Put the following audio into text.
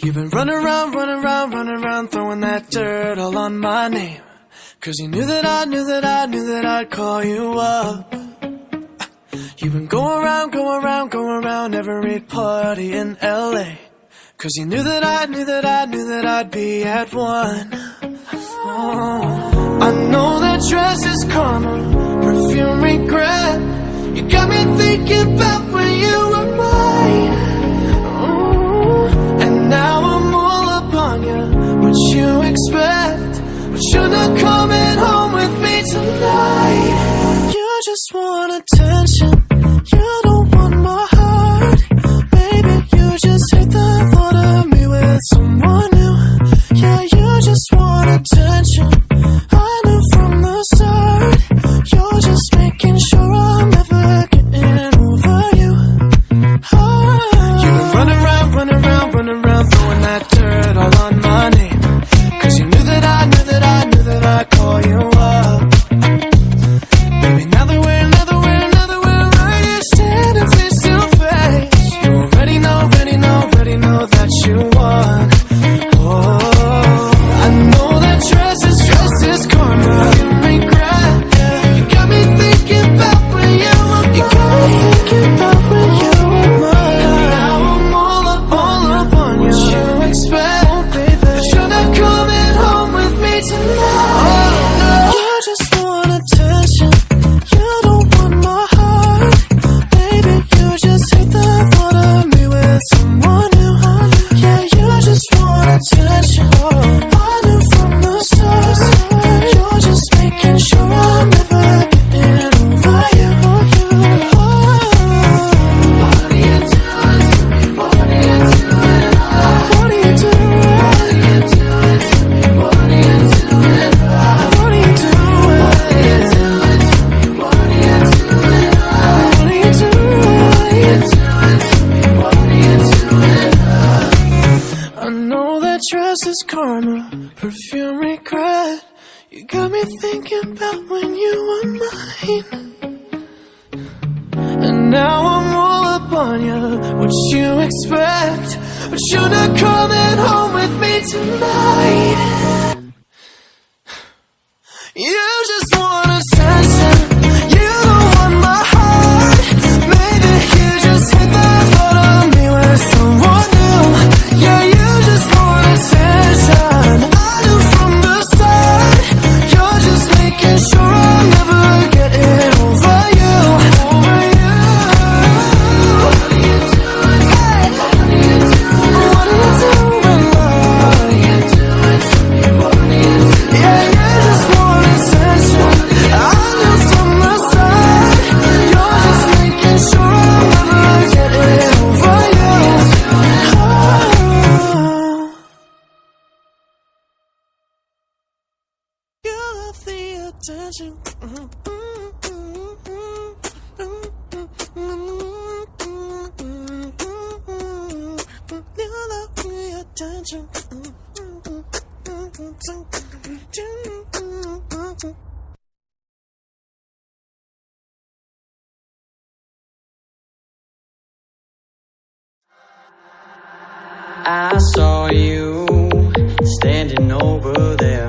You've been running around, running around, running around, throwing that dirt all on my name. Cause you knew that I'd call you up. You've been going around, going around, going around every party in LA. Cause you knew that I'd be at one. Oh, I know that dress is karma, perfume regret. You got me thinking about when you were mine. Oh, and now I'm all up on you. What you expect? But you're not coming home with me tonight. You just want attention. You don't want my heart. Baby, you just hate the thought of me with someone new. Yeah, you just want attention. I knew from the start. You're just making sure I'm never getting over you. Oh. You've been running around, running around, running around, throwing that dirt all on my name. Cause you knew that I'd call you up. Baby, now that we're right here standing face to face. You already know that you won. Oh, I know that dress is karma, you regret. You got me thinking about when you were mine. You got me thinking about when you were mine. Now I'm all up on you. What you expect? Oh, baby, but you're not coming home with me tonight. Oh, no. You just want attention. You don't want my heart. Baby, you just hate the thought of me with someone new. Yeah, you just want attention. I knew from the start. You're just making sure I'm never getting over you. Oh. What are you doing to me? What are you doing? What are you doing? What are you doing to me? What are you doing? What are you doing? What are you doing to me? What are you doing? What are you doing? What are you doing to me? What are you doing? I know that dress is karma, perfume regret. You got me thinking about when you were mine. And now I'm all up on you. What you expect? But you're not coming home with me tonight. You just want attention. You don't want my heart. Maybe you just hate the thought of me with someone new. Yeah, you just want attention. I knew from the start. You're just making sure I'm never getting over you. Over you. What are you doing? Hey. What are you doing? What are you doing, love? What are you doing to me? What are you doing? Yeah, you just want attention. I knew from the start. You're just making sure I'm never getting over you. Oh. You love the attention. You love the attention. I saw you standing over there.